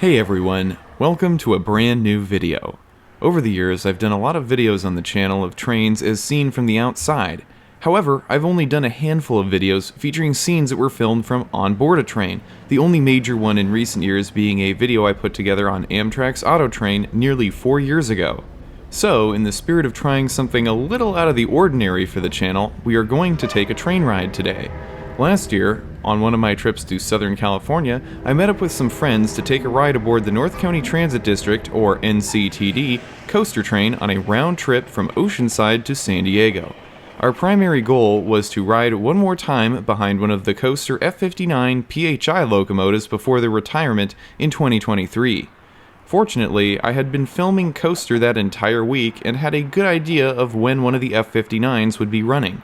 Hey everyone, welcome to a brand new video. Over the years, I've done a lot of videos on the channel of trains as seen from the outside. However, I've only done a handful of videos featuring scenes that were filmed from on board a train, the only major one in recent years being a video I put together on Amtrak's Auto Train nearly 4 years ago. So, in the spirit of trying something a little out of the ordinary for the channel, we are going to take a train ride today. Last year, on one of my trips to Southern California, I met up with some friends to take a ride aboard the North County Transit District, or NCTD, coaster train on a round trip from Oceanside to San Diego. Our primary goal was to ride one more time behind one of the Coaster F59PHI locomotives before their retirement in 2023. Fortunately, I had been filming Coaster that entire week and had a good idea of when one of the F59s would be running.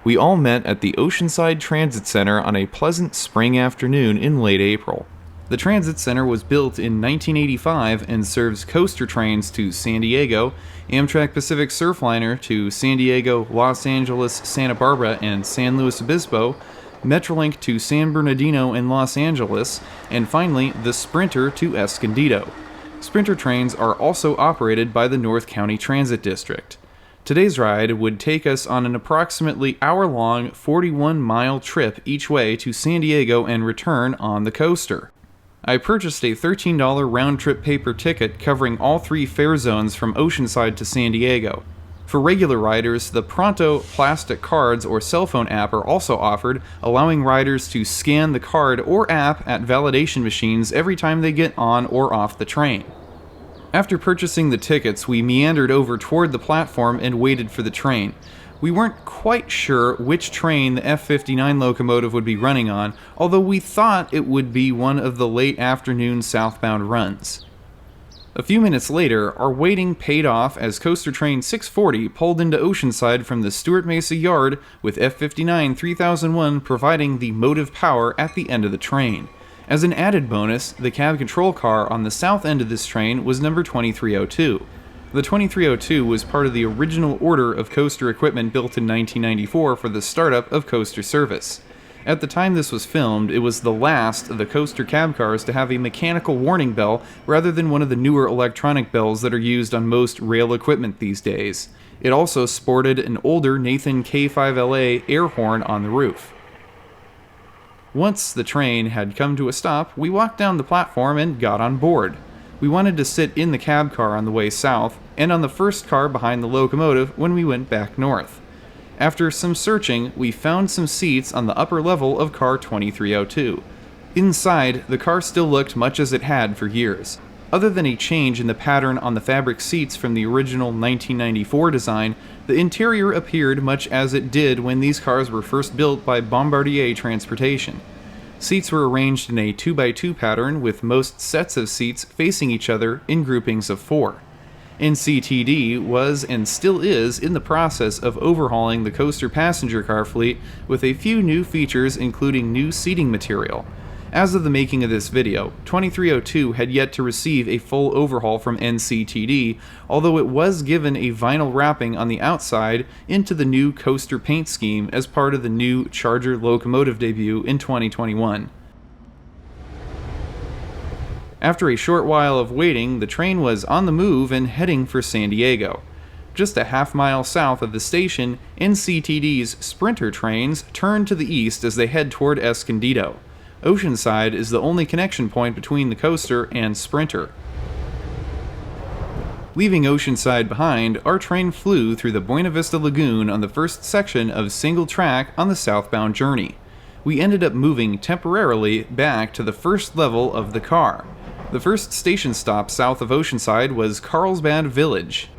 We all met at the Oceanside Transit Center on a pleasant spring afternoon in late April. The Transit Center was built in 1985 and serves coaster trains to San Diego, Amtrak Pacific Surfliner to San Diego, Los Angeles, Santa Barbara, and San Luis Obispo, Metrolink to San Bernardino and Los Angeles, and finally the Sprinter to Escondido. Sprinter trains are also operated by the North County Transit District. Today's ride would take us on an approximately hour-long, 41-mile trip each way to San Diego and return on the coaster. I purchased a $13 round-trip paper ticket covering all three fare zones from Oceanside to San Diego. For regular riders, the Pronto plastic cards or cell phone app are also offered, allowing riders to scan the card or app at validation machines every time they get on or off the train. After purchasing the tickets, we meandered over toward the platform and waited for the train. We weren't quite sure which train the F59 locomotive would be running on, although we thought it would be one of the late afternoon southbound runs. A few minutes later, our waiting paid off as Coaster Train 640 pulled into Oceanside from the Stuart Mesa yard, with F59 3001 providing the motive power at the end of the train. As an added bonus, the cab control car on the south end of this train was number 2302. The 2302 was part of the original order of coaster equipment built in 1994 for the startup of coaster service. At the time this was filmed, it was the last of the coaster cab cars to have a mechanical warning bell rather than one of the newer electronic bells that are used on most rail equipment these days. It also sported an older Nathan K5LA air horn on the roof. Once the train had come to a stop, we walked down the platform and got on board. We wanted to sit in the cab car on the way south, and on the first car behind the locomotive when we went back north. After some searching, we found some seats on the upper level of car 2302. Inside, the car still looked much as it had for years. Other than a change in the pattern on the fabric seats from the original 1994 design, the interior appeared much as it did when these cars were first built by Bombardier Transportation. Seats were arranged in a 2x2 pattern with most sets of seats facing each other in groupings of 4. NCTD was and still is in the process of overhauling the coaster passenger car fleet with a few new features including new seating material. As of the making of this video, 2302 had yet to receive a full overhaul from NCTD, although it was given a vinyl wrapping on the outside into the new coaster paint scheme as part of the new Charger locomotive debut in 2021. After a short while of waiting, the train was on the move and heading for San Diego. Just a half-mile south of the station, NCTD's Sprinter trains turn to the east as they head toward Escondido. Oceanside is the only connection point between the coaster and Sprinter. Leaving Oceanside behind, our train flew through the Buena Vista Lagoon on the first section of single track on the southbound journey. We ended up moving temporarily back to the first level of the car. The first station stop south of Oceanside was Carlsbad Village.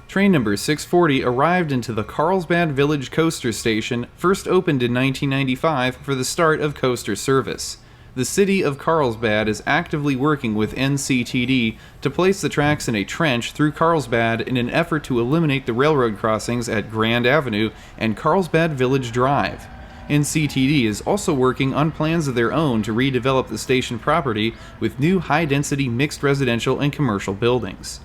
Train number 640 arrived into the Carlsbad Village Coaster Station, first opened in 1995 for the start of coaster service. The city of Carlsbad is actively working with NCTD to place the tracks in a trench through Carlsbad in an effort to eliminate the railroad crossings at Grand Avenue and Carlsbad Village Drive. NCTD is also working on plans of their own to redevelop the station property with new high-density mixed residential and commercial buildings.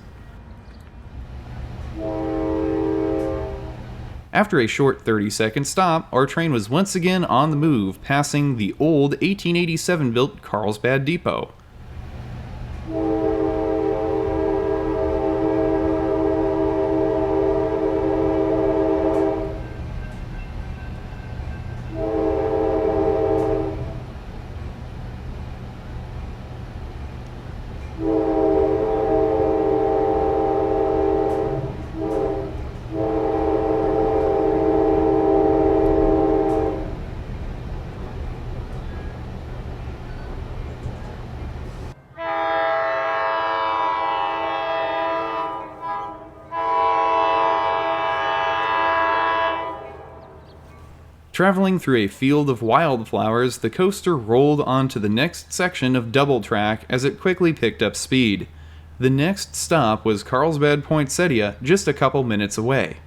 After a short 30-second stop, our train was once again on the move, passing the old 1887-built Carlsbad Depot. Traveling through a field of wildflowers, the coaster rolled onto the next section of double track as it quickly picked up speed. The next stop was Carlsbad Poinsettia, just a couple minutes away.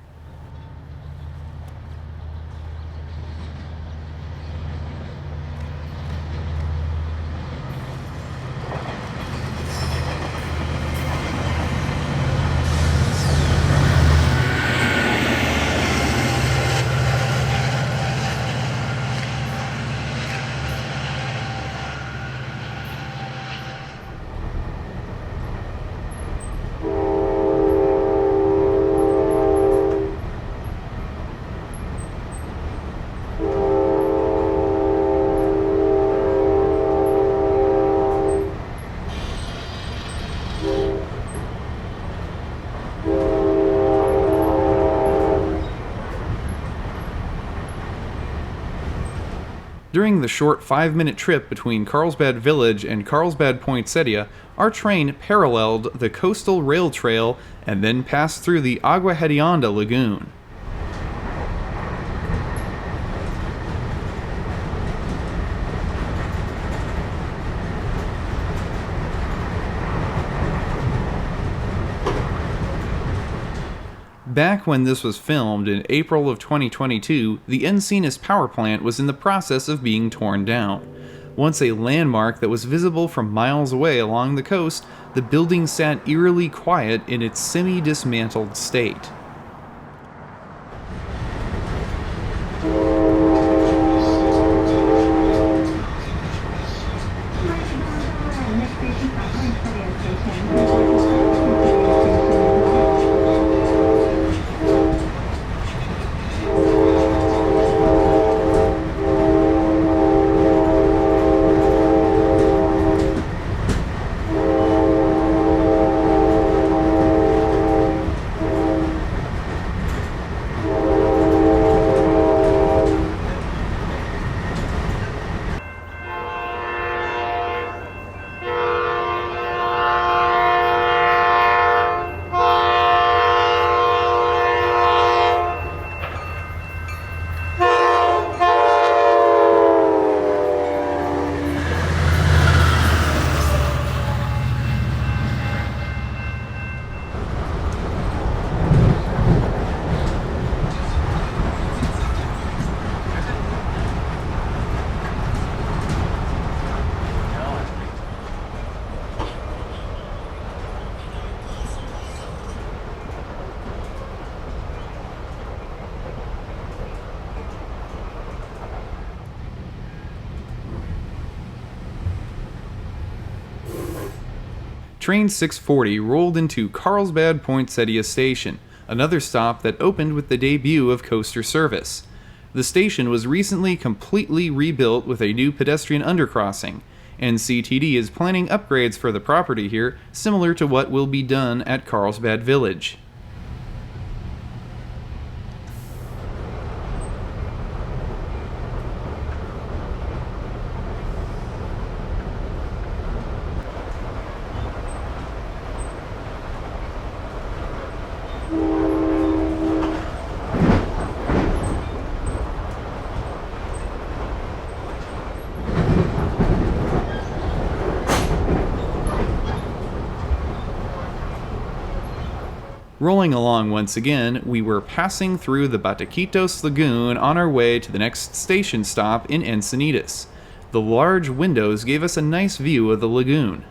During the short 5-minute trip between Carlsbad Village and Carlsbad Poinsettia, our train paralleled the coastal rail trail and then passed through the Agua Hedionda lagoon. Back when this was filmed in April of 2022, the Encinitas power plant was in the process of being torn down. Once a landmark that was visible from miles away along the coast, the building sat eerily quiet in its semi-dismantled state. Train 640 rolled into Carlsbad Poinsettia Station, another stop that opened with the debut of coaster service. The station was recently completely rebuilt with a new pedestrian undercrossing. NCTD is planning upgrades for the property here, similar to what will be done at Carlsbad Village. Rolling along once again, we were passing through the Bataquitos Lagoon on our way to the next station stop in Encinitas. The large windows gave us a nice view of the lagoon.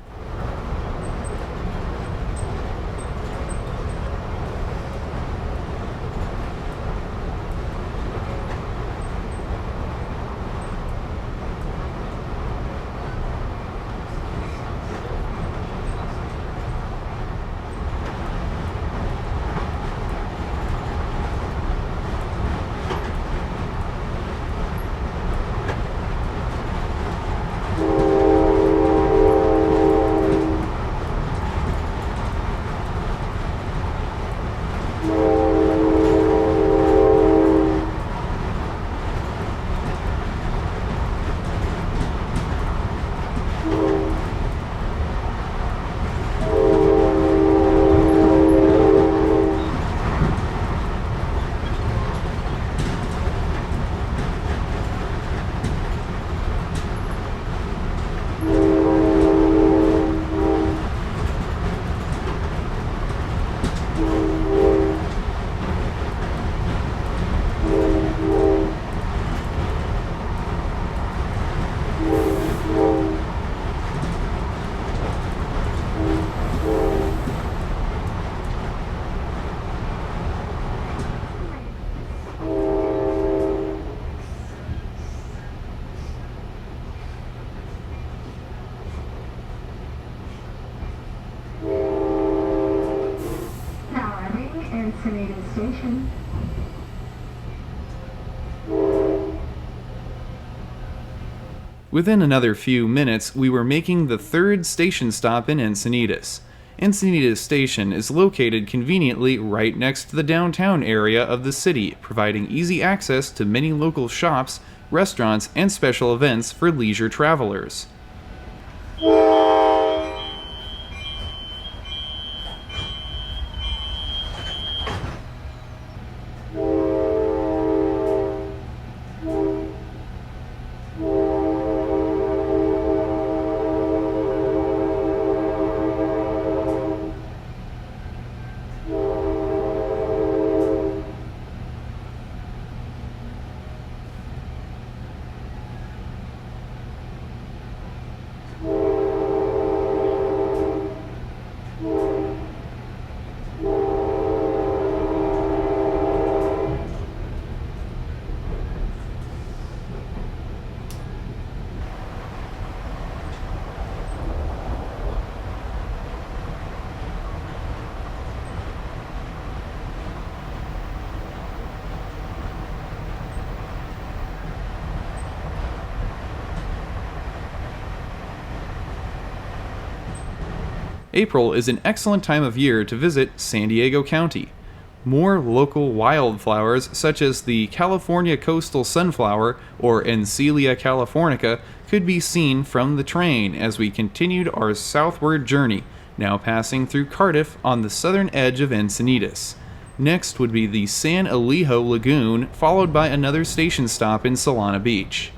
Encinitas Station. Within another few minutes, we were making the third station stop in Encinitas. Encinitas Station is located conveniently right next to the downtown area of the city, providing easy access to many local shops, restaurants, and special events for leisure travelers. April is an excellent time of year to visit San Diego County. More local wildflowers, such as the California coastal sunflower or Encilia californica, could be seen from the train as we continued our southward journey, now passing through Cardiff on the southern edge of Encinitas. Next would be the San Elijo Lagoon, followed by another station stop in Solana Beach.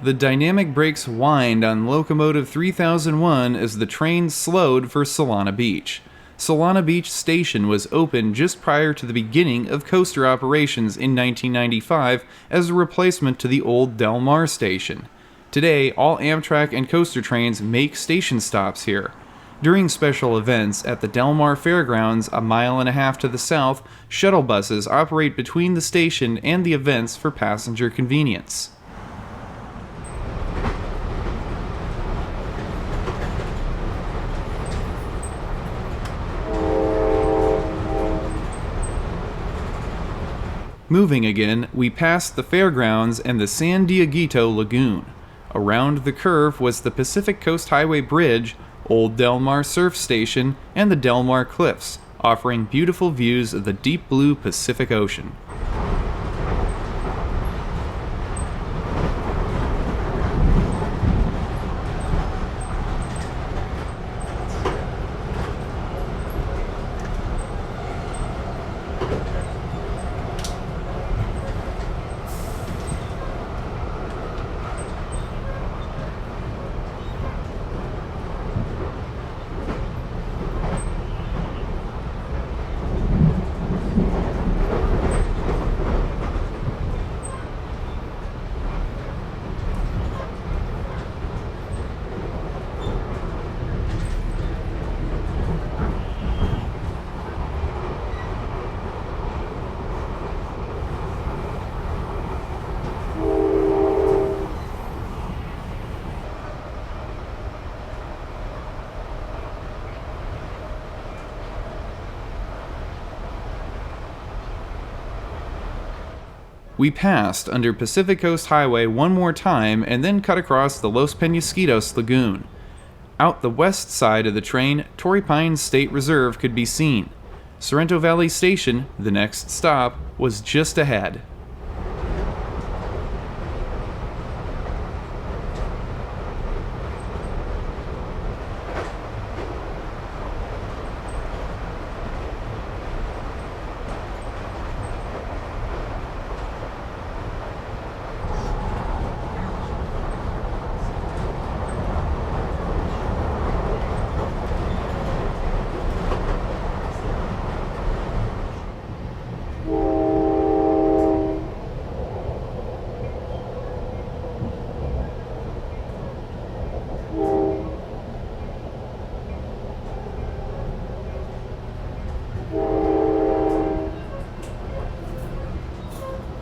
The dynamic brakes whined on locomotive 3001 as the train slowed for Solana Beach. Solana Beach Station was opened just prior to the beginning of coaster operations in 1995 as a replacement to the old Del Mar station. Today, all Amtrak and coaster trains make station stops here. During special events at the Del Mar Fairgrounds, a mile and a half to the south, shuttle buses operate between the station and the events for passenger convenience. Moving again, we passed the fairgrounds and the San Dieguito Lagoon. Around the curve was the Pacific Coast Highway Bridge, Old Del Mar Surf Station, and the Del Mar Cliffs, offering beautiful views of the deep blue Pacific Ocean. We passed under Pacific Coast Highway one more time and then cut across the Los Penasquitos Lagoon. Out the west side of the train, Torrey Pines State Reserve could be seen. Sorrento Valley Station, the next stop, was just ahead.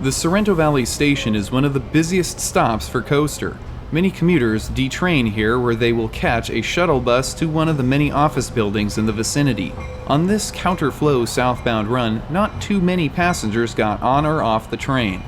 The Sorrento Valley Station is one of the busiest stops for coaster. Many commuters detrain here where they will catch a shuttle bus to one of the many office buildings in the vicinity. On this counterflow southbound run, not too many passengers got on or off the train.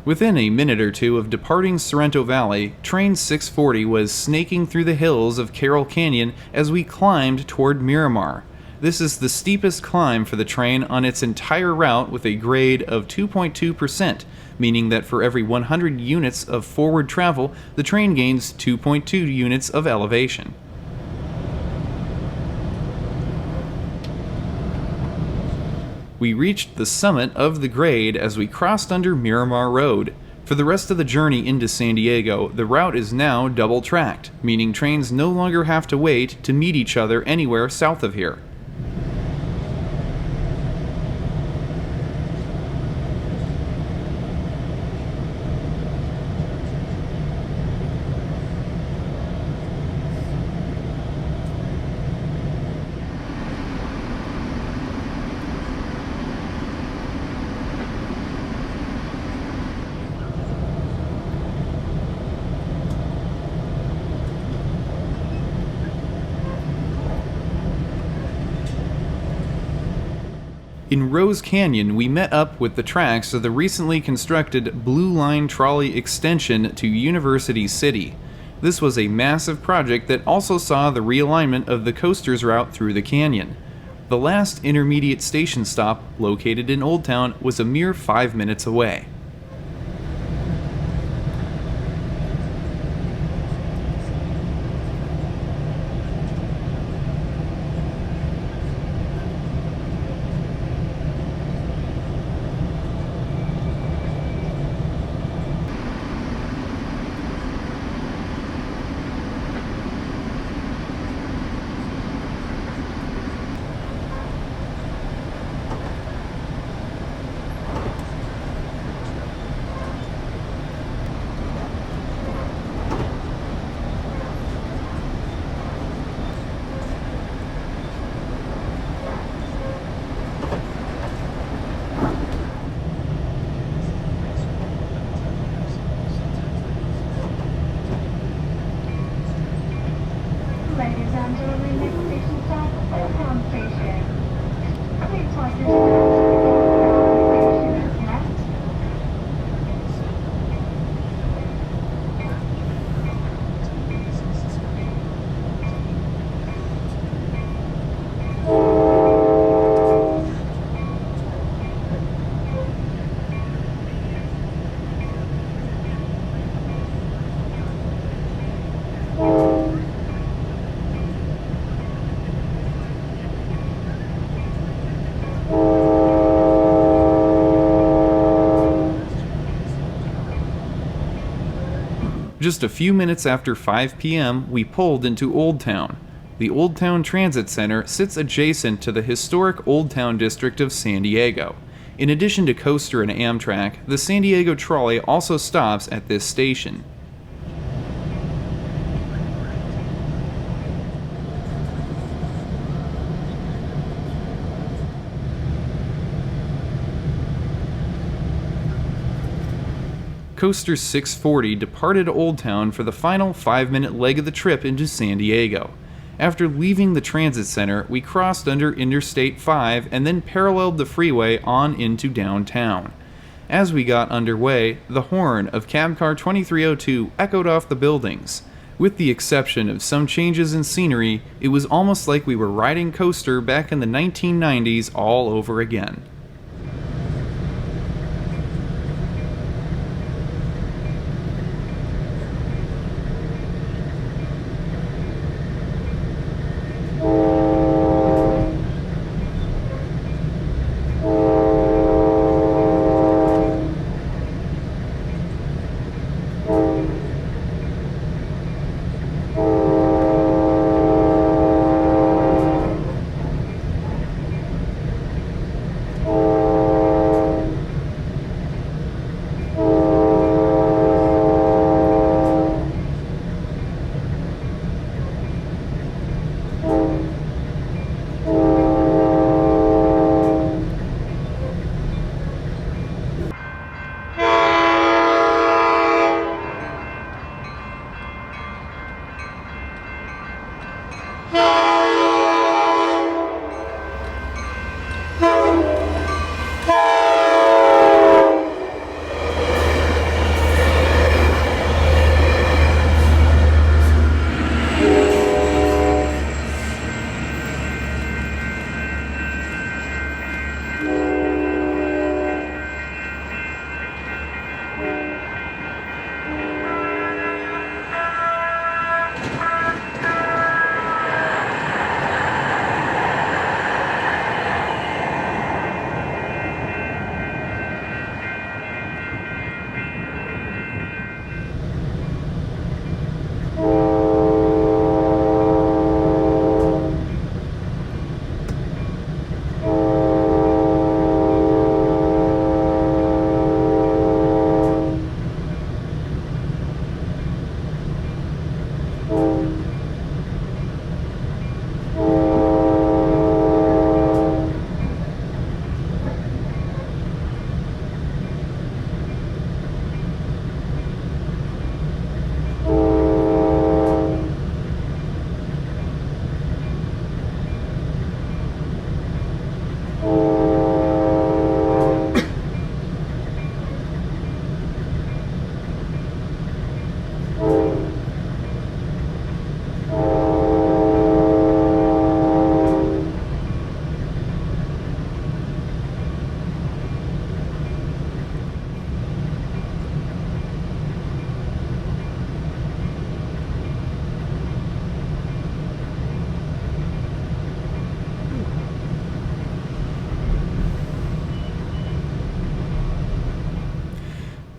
Within a minute or two of departing Sorrento Valley, Train 640 was snaking through the hills of Carroll Canyon as we climbed toward Miramar. This is the steepest climb for the train on its entire route with a grade of 2.2%, meaning that for every 100 units of forward travel, the train gains 2.2 units of elevation. We reached the summit of the grade as we crossed under Miramar Road. For the rest of the journey into San Diego, the route is now double-tracked, meaning trains no longer have to wait to meet each other anywhere south of here. In Rose Canyon, we met up with the tracks of the recently constructed Blue Line Trolley extension to University City. This was a massive project that also saw the realignment of the coaster's route through the canyon. The last intermediate station stop, located in Old Town, was a mere 5 minutes away. Ladies and gentlemen, next station stop, Southbound station. Please watch your steps. Station is next. Just a few minutes after 5 p.m., we pulled into Old Town. The Old Town Transit Center sits adjacent to the historic Old Town district of San Diego. In addition to Coaster and Amtrak, the San Diego Trolley also stops at this station. Coaster 640 departed Old Town for the final 5-minute leg of the trip into San Diego. After leaving the transit center, we crossed under Interstate 5 and then paralleled the freeway on into downtown. As we got underway, the horn of cab car 2302 echoed off the buildings. With the exception of some changes in scenery, it was almost like we were riding Coaster back in the 1990s all over again.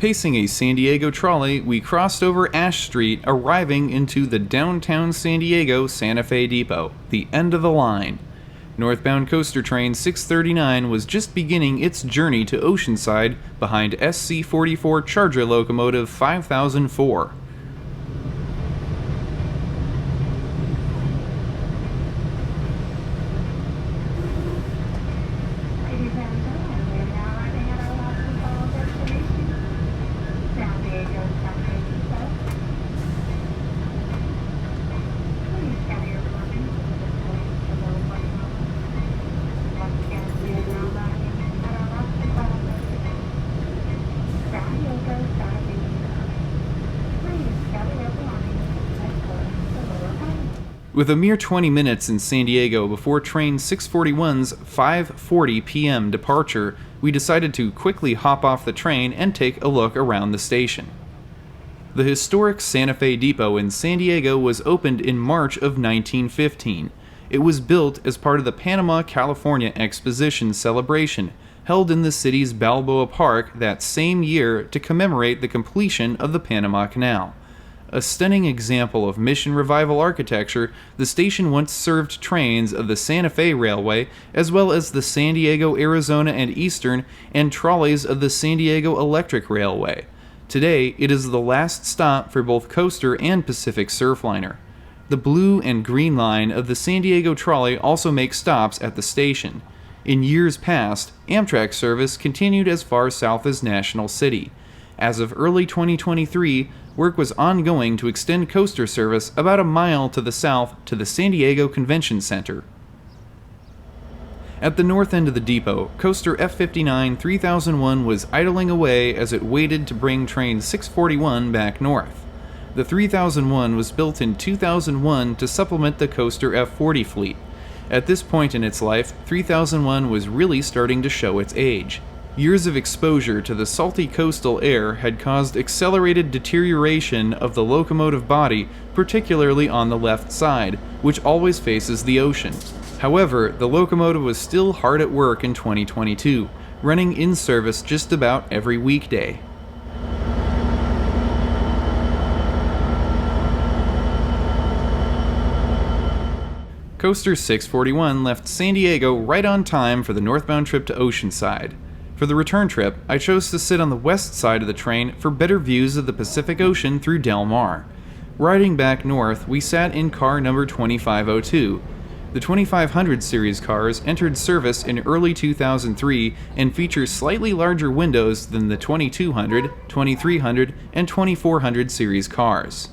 Pacing a San Diego trolley, we crossed over Ash Street, arriving into the downtown San Diego Santa Fe Depot, the end of the line. Northbound coaster train 639 was just beginning its journey to Oceanside behind SC44 Charger locomotive 5004. Ladies and gentlemen, we are now arriving at our last and final destination, San Diego Santa Fe Depot. Please gather your belongings to the place below 1 moment. Once again, we are now arriving at our last and final destination, San Diego Santa Fe Depot. Please gather your belongings and towards the lower panel. With a mere 20 minutes in San Diego before train 641's 5:40 p.m. departure, we decided to quickly hop off the train and take a look around the station. The historic Santa Fe Depot in San Diego was opened in March of 1915. It was built as part of the Panama, California Exposition celebration, held in the city's Balboa Park that same year to commemorate the completion of the Panama Canal. A stunning example of mission revival architecture, the station once served trains of the Santa Fe Railway, as well as the San Diego, Arizona and Eastern, and trolleys of the San Diego Electric Railway. Today, it is the last stop for both coaster and Pacific Surfliner. The blue and green line of the San Diego trolley also make stops at the station. In years past, Amtrak service continued as far south as National City. As of early 2023, work was ongoing to extend coaster service about a mile to the south to the San Diego Convention Center. At the north end of the depot, Coaster F59-3001 was idling away as it waited to bring train 641 back north. The 3001 was built in 2001 to supplement the Coaster F40 fleet. At this point in its life, 3001 was really starting to show its age. Years of exposure to the salty coastal air had caused accelerated deterioration of the locomotive body, particularly on the left side, which always faces the ocean. However, the locomotive was still hard at work in 2022, running in service just about every weekday. Coaster 641 left San Diego right on time for the northbound trip to Oceanside. For the return trip, I chose to sit on the west side of the train for better views of the Pacific Ocean through Del Mar. Riding back north, we sat in car number 2502. The 2500 series cars entered service in early 2003 and feature slightly larger windows than the 2200, 2300, and 2400 series cars.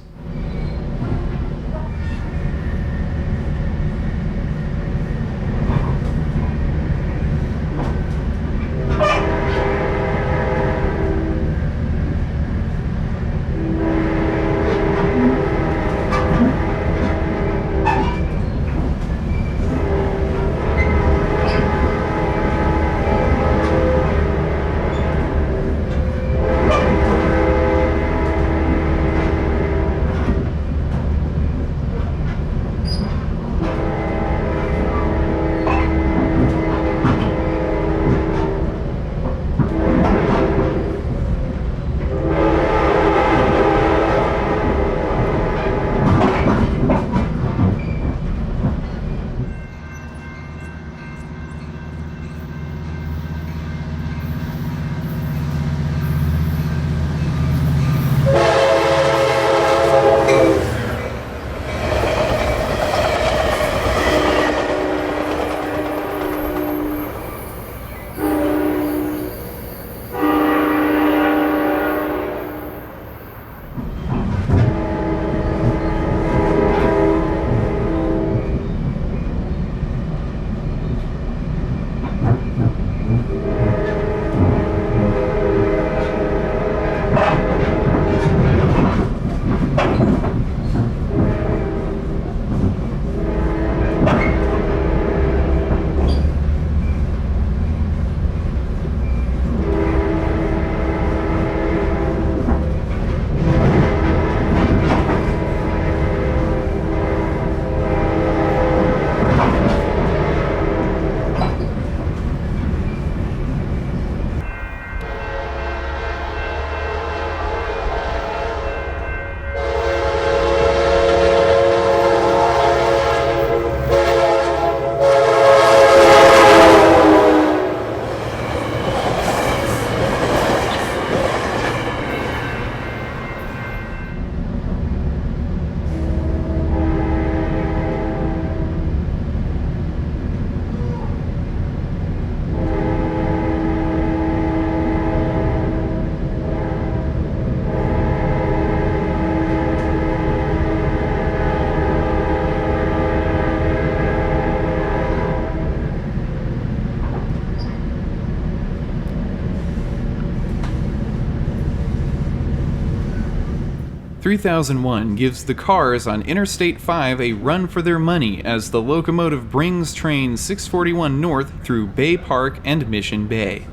3001 gives the cars on Interstate 5 a run for their money as the locomotive brings train 641 north through Bay Park and Mission Bay.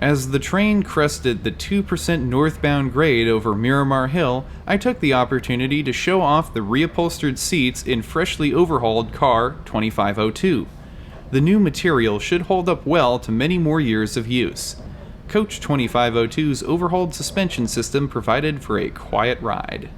As the train crested the 2% northbound grade over Miramar Hill, I took the opportunity to show off the reupholstered seats in freshly overhauled car 2502. The new material should hold up well to many more years of use. Coach 2502's overhauled suspension system provided for a quiet ride.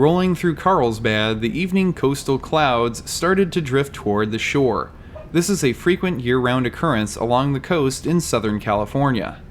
Rolling through Carlsbad, the evening coastal clouds started to drift toward the shore. This is a frequent year-round occurrence along the coast in Southern California.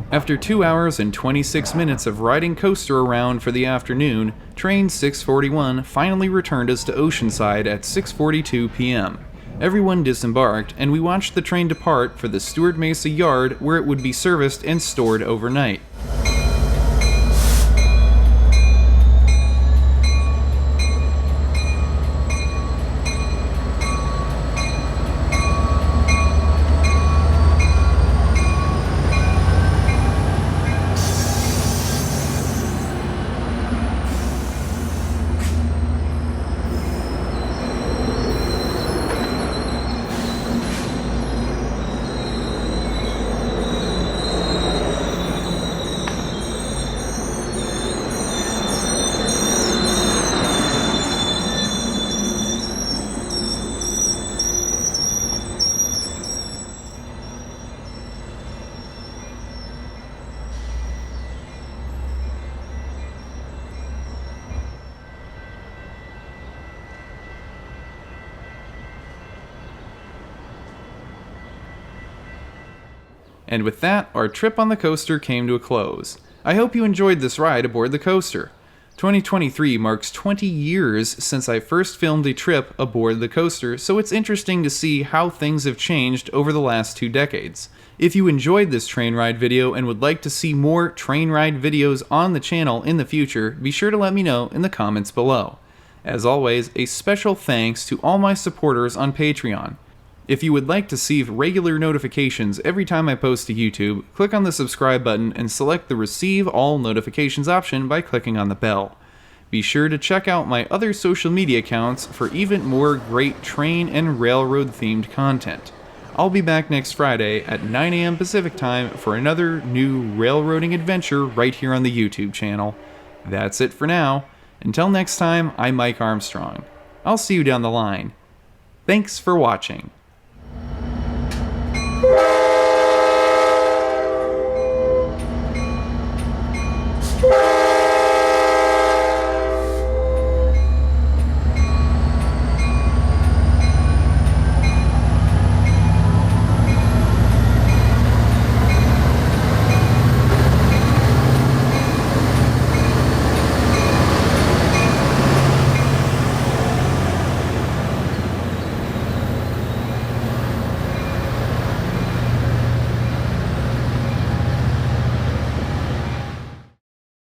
After 2 hours and 26 minutes of riding Coaster around for the afternoon, train 641 finally returned us to Oceanside at 6:42 p.m. Everyone disembarked, and we watched the train depart for the Stewart Mesa yard where it would be serviced and stored overnight. And with that, our trip on the coaster came to a close. I hope you enjoyed this ride aboard the coaster. 2023 marks 20 years since I first filmed a trip aboard the coaster, so it's interesting to see how things have changed over the last 2 decades. If you enjoyed this train ride video and would like to see more train ride videos on the channel in the future, be sure to let me know in the comments below. As always, a special thanks to all my supporters on Patreon. If you would like to see regular notifications every time I post to YouTube, click on the subscribe button and select the Receive All Notifications option by clicking on the bell. Be sure to check out my other social media accounts for even more great train and railroad themed content. I'll be back next Friday at 9 a.m. Pacific time for another new railroading adventure right here on the YouTube channel. That's it for now. Until next time, I'm Mike Armstrong. I'll see you down the line. Thanks for watching.